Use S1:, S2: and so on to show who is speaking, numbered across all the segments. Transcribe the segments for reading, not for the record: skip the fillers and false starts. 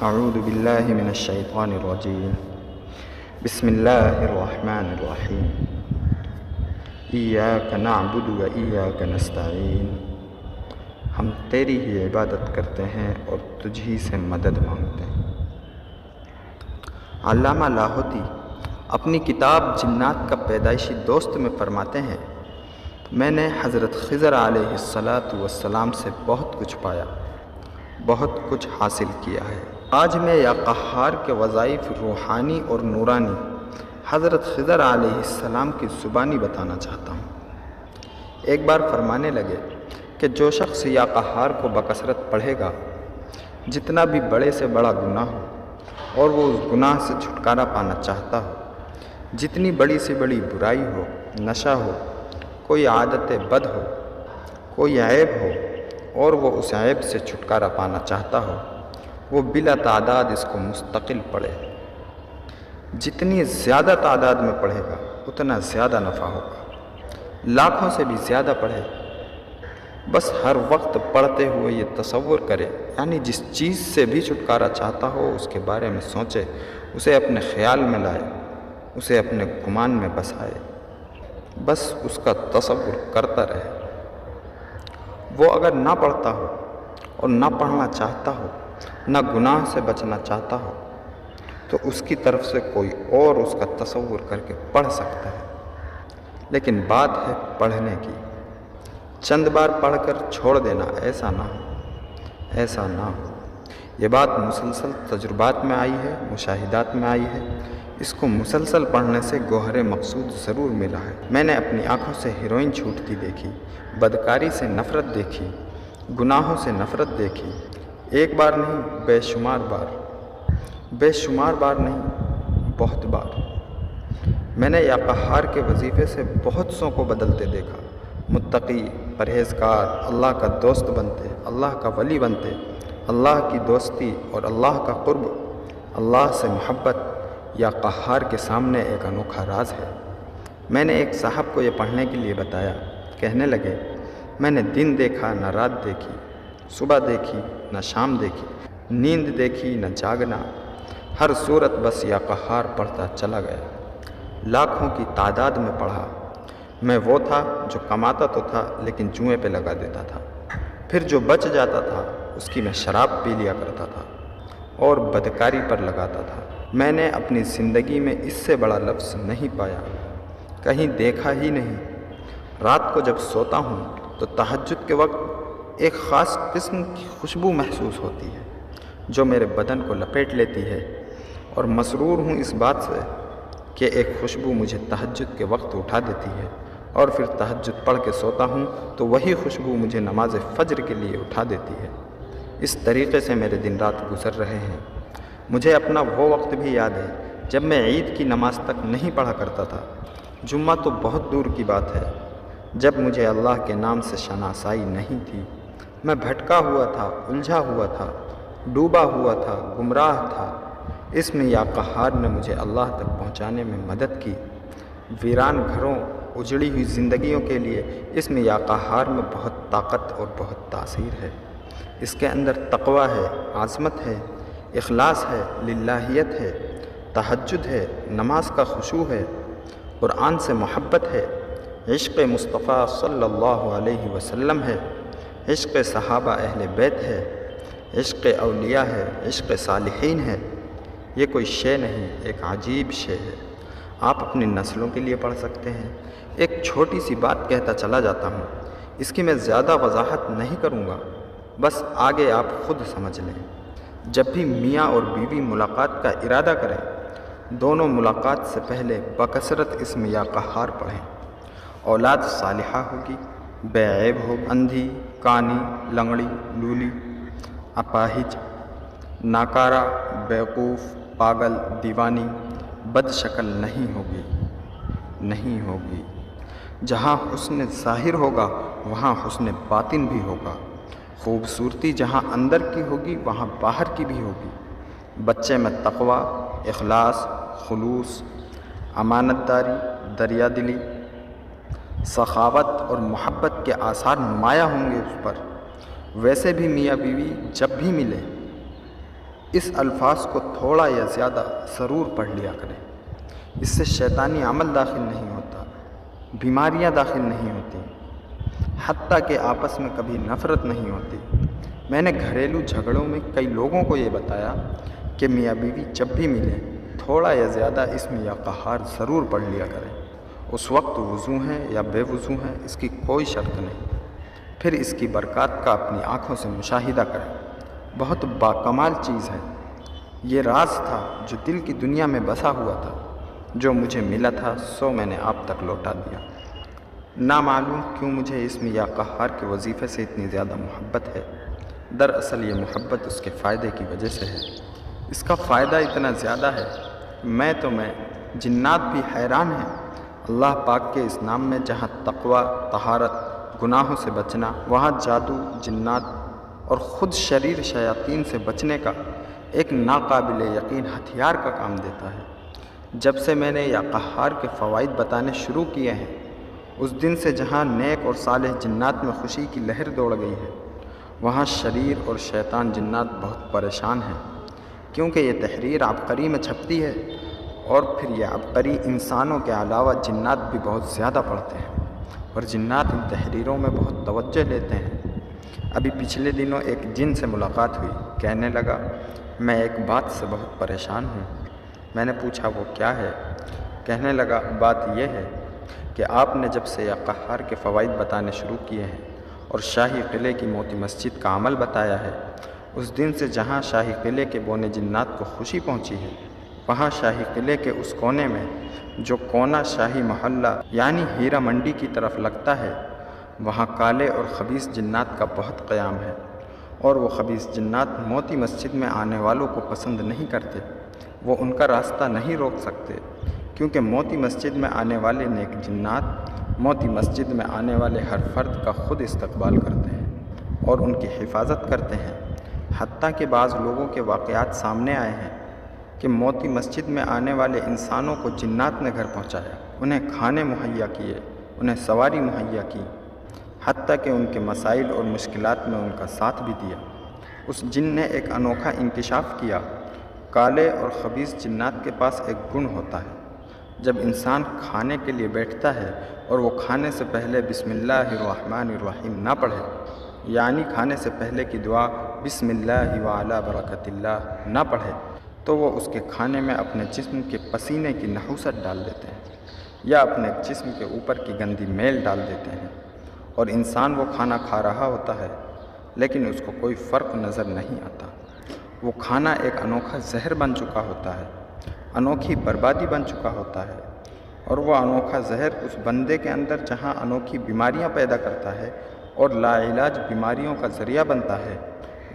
S1: اعوذ باللہ من الشیطان الرجیم بسم اللہ الرحمن الرحیم ایاک نعبد و ایاک نستعین ہم تیری ہی عبادت کرتے ہیں اور تجھ ہی سے مدد مانگتے ہیں۔ علامہ لاہوتی اپنی کتاب جنات کا پیدائشی دوست میں فرماتے ہیں، میں نے حضرت خضر علیہ السلام سے بہت کچھ پایا، بہت کچھ حاصل کیا ہے۔ آج میں یا قہار کے وظائف روحانی اور نورانی حضرت خضر علیہ السلام کی زبانی بتانا چاہتا ہوں۔ ایک بار فرمانے لگے کہ جو شخص یا قہار کو بکثرت پڑھے گا، جتنا بھی بڑے سے بڑا گناہ ہو اور وہ اس گناہ سے چھٹکارا پانا چاہتا ہو، جتنی بڑی سے بڑی برائی ہو، نشہ ہو، کوئی عادت بد ہو، کوئی عیب ہو اور وہ اس عیب سے چھٹکارا پانا چاہتا ہو، وہ بلا تعداد اس کو مستقل پڑھے۔ جتنی زیادہ تعداد میں پڑھے گا اتنا زیادہ نفع ہوگا۔ لاکھوں سے بھی زیادہ پڑھے، بس ہر وقت پڑھتے ہوئے یہ تصور کرے، یعنی جس چیز سے بھی چھٹکارا چاہتا ہو اس کے بارے میں سوچے، اسے اپنے خیال میں لائے، اسے اپنے گمان میں بسائے، بس اس کا تصور کرتا رہے۔ وہ اگر نہ پڑھتا ہو اور نہ پڑھنا چاہتا ہو، نہ گناہ سے بچنا چاہتا ہو، تو اس کی طرف سے کوئی اور اس کا تصور کر کے پڑھ سکتا ہے۔ لیکن بات ہے پڑھنے کی، چند بار پڑھ کر چھوڑ دینا، ایسا نہ ہو، ایسا نہ ہو۔ یہ بات مسلسل تجربات میں آئی ہے، مشاہدات میں آئی ہے۔ اس کو مسلسل پڑھنے سے گوہر مقصود ضرور ملا ہے۔ میں نے اپنی آنکھوں سے ہیروئن چھوٹتی دیکھی، بدکاری سے نفرت دیکھی، گناہوں سے نفرت دیکھی، ایک بار نہیں بے شمار بار، بے شمار بار نہیں بہت بار۔ میں نے یا قہار کے وظیفے سے بہت سوں کو بدلتے دیکھا، متقی، پرہیزگار، اللہ کا دوست بنتے، اللہ کا ولی بنتے، اللہ کی دوستی اور اللہ کا قرب، اللہ سے محبت یا قہار کے سامنے ایک انوکھا راز ہے۔ میں نے ایک صاحب کو یہ پڑھنے کے لیے بتایا، کہنے لگے، میں نے دن دیکھا نہ رات دیکھی، صبح دیکھی نہ شام دیکھی، نیند دیکھی نہ جاگنا، ہر صورت بس یا قہار پڑھتا چلا گیا۔ لاکھوں کی تعداد میں پڑھا۔ میں وہ تھا جو کماتا تو تھا لیکن جوئے پہ لگا دیتا تھا، پھر جو بچ جاتا تھا اس کی میں شراب پی لیا کرتا تھا اور بدکاری پر لگاتا تھا۔ میں نے اپنی زندگی میں اس سے بڑا لفظ نہیں پایا، کہیں دیکھا ہی نہیں۔ رات کو جب سوتا ہوں تو تہجد کے وقت ایک خاص قسم کی خوشبو محسوس ہوتی ہے جو میرے بدن کو لپیٹ لیتی ہے، اور مسرور ہوں اس بات سے کہ ایک خوشبو مجھے تہجد کے وقت اٹھا دیتی ہے، اور پھر تہجد پڑھ کے سوتا ہوں تو وہی خوشبو مجھے نماز فجر کے لیے اٹھا دیتی ہے۔ اس طریقے سے میرے دن رات گزر رہے ہیں۔ مجھے اپنا وہ وقت بھی یاد ہے جب میں عید کی نماز تک نہیں پڑھا کرتا تھا، جمعہ تو بہت دور کی بات ہے، جب مجھے اللہ کے نام سے شناسائی نہیں تھی۔ میں بھٹکا ہوا تھا، الجھا ہوا تھا، ڈوبا ہوا تھا، گمراہ تھا۔ اسم یا قہار نے مجھے اللہ تک پہنچانے میں مدد کی۔ ویران گھروں، اجڑی ہوئی زندگیوں کے لیے اسم یا قہار میں بہت طاقت اور بہت تاثیر ہے۔ اس کے اندر تقویٰ ہے، عظمت ہے، اخلاص ہے، للہیت ہے، تہجد ہے، نماز کا خشوع ہے، قرآن سے محبت ہے، عشق مصطفیٰ صلی اللہ علیہ وسلم ہے، عشق صحابہ اہل بیت ہے، عشق اولیاء ہے، عشق صالحین ہے۔ یہ کوئی شے نہیں، ایک عجیب شے ہے۔ آپ اپنی نسلوں کے لیے پڑھ سکتے ہیں۔ ایک چھوٹی سی بات کہتا چلا جاتا ہوں، اس کی میں زیادہ وضاحت نہیں کروں گا، بس آگے آپ خود سمجھ لیں۔ جب بھی میاں اور بیوی ملاقات کا ارادہ کریں، دونوں ملاقات سے پہلے بکثرت اسم یا قہار پڑھیں۔ اولاد صالحہ ہوگی، بے عیب ہوگی، اندھی، کانی، لنگڑی، لولی، اپاہج، ناکارہ، بیوقوف، پاگل، دیوانی، بد شکل نہیں ہوگی، نہیں ہوگی۔ جہاں حسن ظاہر ہوگا وہاں حسن باطن بھی ہوگا۔ خوبصورتی جہاں اندر کی ہوگی وہاں باہر کی بھی ہوگی۔ بچے میں تقویٰ، اخلاص، خلوص، امانت داری، دریا دلی، سخاوت اور محبت کے آثار نمایاں ہوں گے اس پر۔ ویسے بھی میاں بیوی جب بھی ملے اس الفاظ کو تھوڑا یا زیادہ ضرور پڑھ لیا کریں، اس سے شیطانی عمل داخل نہیں ہوتا، بیماریاں داخل نہیں ہوتی، حتیٰ کہ آپس میں کبھی نفرت نہیں ہوتی۔ میں نے گھریلو جھگڑوں میں کئی لوگوں کو یہ بتایا کہ میاں بیوی جب بھی ملیں تھوڑا یا زیادہ اسم یا قہار ضرور پڑھ لیا کریں۔ اس وقت وضو ہیں یا بے وضو ہیں اس کی کوئی شرط نہیں، پھر اس کی برکات کا اپنی آنکھوں سے مشاہدہ کریں۔ بہت باکمال چیز ہے۔ یہ راز تھا جو دل کی دنیا میں بسا ہوا تھا، جو مجھے ملا تھا سو میں نے آپ تک لوٹا دیا۔ نہ معلوم کیوں مجھے اسم یا قہار کے وظیفے سے اتنی زیادہ محبت ہے۔ دراصل یہ محبت اس کے فائدے کی وجہ سے ہے۔ اس کا فائدہ اتنا زیادہ ہے میں جنات بھی حیران ہیں۔ اللہ پاک کے اس نام میں جہاں تقوی، طہارت، گناہوں سے بچنا، وہاں جادو، جنات اور خود شریر شیاطین سے بچنے کا ایک ناقابل یقین ہتھیار کا کام دیتا ہے۔ جب سے میں نے یا قہار کے فوائد بتانے شروع کیے ہیں، اس دن سے جہاں نیک اور صالح جنات میں خوشی کی لہر دوڑ گئی ہے، وہاں شریر اور شیطان جنات بہت پریشان ہیں، کیونکہ یہ تحریر عبقری میں چھپتی ہے، اور پھر یہ عبقری انسانوں کے علاوہ جنات بھی بہت زیادہ پڑھتے ہیں، اور جنات ان تحریروں میں بہت توجہ لیتے ہیں۔ ابھی پچھلے دنوں ایک جن سے ملاقات ہوئی، کہنے لگا میں ایک بات سے بہت پریشان ہوں۔ میں نے پوچھا وہ کیا ہے؟ کہنے لگا بات یہ ہے کہ آپ نے جب سے یا قہار کے فوائد بتانے شروع کیے ہیں اور شاہی قلعے کی موتی مسجد کا عمل بتایا ہے، اس دن سے جہاں شاہی قلعے کے بونے جنات کو خوشی پہنچی ہے، وہاں شاہی قلعے کے اس کونے میں جو کونا شاہی محلہ یعنی ہیرا منڈی کی طرف لگتا ہے، وہاں کالے اور خبیث جنات کا بہت قیام ہے، اور وہ خبیث جنات موتی مسجد میں آنے والوں کو پسند نہیں کرتے۔ وہ ان کا راستہ نہیں روک سکتے، کیونکہ موتی مسجد میں آنے والے نیک جنات موتی مسجد میں آنے والے ہر فرد کا خود استقبال کرتے ہیں اور ان کی حفاظت کرتے ہیں۔ حتیٰ کہ بعض لوگوں کے واقعات سامنے آئے ہیں کہ موتی مسجد میں آنے والے انسانوں کو جنات نے گھر پہنچایا، انہیں کھانے مہیا کیے، انہیں سواری مہیا کی، حتیٰ کہ ان کے مسائل اور مشکلات میں ان کا ساتھ بھی دیا۔ اس جن نے ایک انوکھا انکشاف کیا۔ کالے اور خبیث جنات کے پاس ایک گن ہوتا ہے، جب انسان کھانے کے لیے بیٹھتا ہے اور وہ کھانے سے پہلے بسم اللہ الرحمن الرحیم نہ پڑھے، یعنی کھانے سے پہلے کی دعا بسم اللہ وعلی برکت اللہ نہ پڑھے، تو وہ اس کے کھانے میں اپنے جسم کے پسینے کی نحوست ڈال دیتے ہیں یا اپنے جسم کے اوپر کی گندی میل ڈال دیتے ہیں، اور انسان وہ کھانا کھا رہا ہوتا ہے لیکن اس کو کوئی فرق نظر نہیں آتا۔ وہ کھانا ایک انوکھا زہر بن چکا ہوتا ہے، انوکھی بربادی بن چکا ہوتا ہے، اور وہ انوکھا زہر اس بندے کے اندر جہاں انوکھی بیماریاں پیدا کرتا ہے اور لا علاج بیماریوں کا ذریعہ بنتا ہے،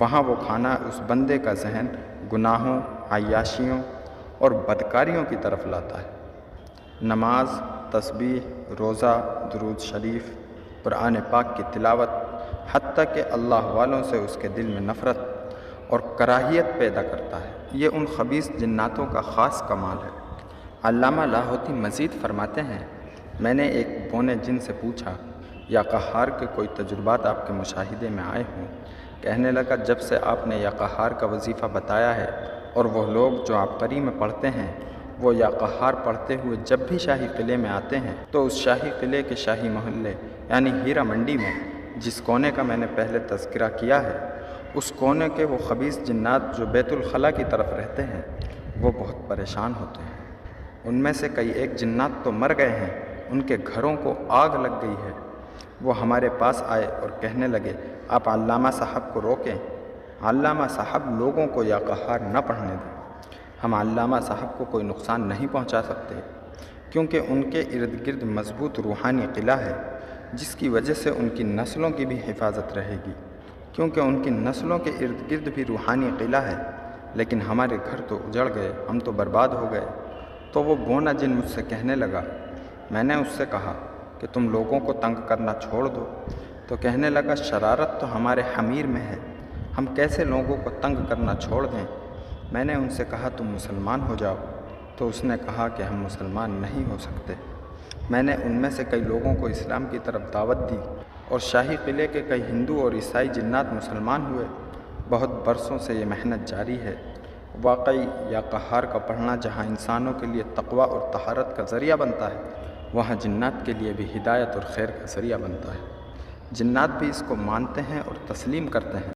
S1: وہاں وہ کھانا اس بندے کا ذہن گناہوں، عیاشیوں اور بدکاریوں کی طرف لاتا ہے۔ نماز، تسبیح، روزہ، درود شریف، قرآن پاک کی تلاوت، حتیٰ کہ اللہ والوں سے اس کے دل میں نفرت اور کراہیت پیدا کرتا ہے۔ یہ ان خبیث جناتوں کا خاص کمال ہے۔ علامہ لاہوتی مزید فرماتے ہیں، میں نے ایک بونے جن سے پوچھا یا قہار کے کوئی تجربات آپ کے مشاہدے میں آئے ہوں؟ کہنے لگا جب سے آپ نے یا قہار کا وظیفہ بتایا ہے اور وہ لوگ جو عبقری میں پڑھتے ہیں وہ یا قہار پڑھتے ہوئے جب بھی شاہی قلعے میں آتے ہیں تو اس شاہی قلعے کے شاہی محلے یعنی ہیرا منڈی میں جس کونے کا میں نے پہلے تذکرہ کیا ہے، اس کونے کے وہ خبیث جنات جو بیت الخلاء کی طرف رہتے ہیں وہ بہت پریشان ہوتے ہیں۔ ان میں سے کئی ایک جنات تو مر گئے ہیں، ان کے گھروں کو آگ لگ گئی ہے۔ وہ ہمارے پاس آئے اور کہنے لگے آپ علامہ صاحب کو روکیں، علامہ صاحب لوگوں کو یا قہار نہ پڑھنے دیں، ہم علامہ صاحب کو کوئی نقصان نہیں پہنچا سکتے، کیونکہ ان کے ارد گرد مضبوط روحانی قلعہ ہے جس کی وجہ سے ان کی نسلوں کی بھی حفاظت رہے گی، کیونکہ ان کی نسلوں کے ارد گرد بھی روحانی قلعہ ہے، لیکن ہمارے گھر تو اجڑ گئے، ہم تو برباد ہو گئے۔ تو وہ بونا جن مجھ سے کہنے لگا، میں نے اس سے کہا کہ تم لوگوں کو تنگ کرنا چھوڑ دو، تو کہنے لگا شرارت تو ہمارے حمیر میں ہے، ہم کیسے لوگوں کو تنگ کرنا چھوڑ دیں؟ میں نے ان سے کہا تم مسلمان ہو جاؤ، تو اس نے کہا کہ ہم مسلمان نہیں ہو سکتے۔ میں نے ان میں سے کئی لوگوں کو اسلام کی طرف دعوت دی اور شاہی قلعے کے کئی ہندو اور عیسائی جنات مسلمان ہوئے۔ بہت برسوں سے یہ محنت جاری ہے واقعی یا قہار کا پڑھنا جہاں انسانوں کے لیے تقوی اور طہارت کا ذریعہ بنتا ہے، وہاں جنات کے لیے بھی ہدایت اور خیر کا ذریعہ بنتا ہے۔ جنات بھی اس کو مانتے ہیں اور تسلیم کرتے ہیں۔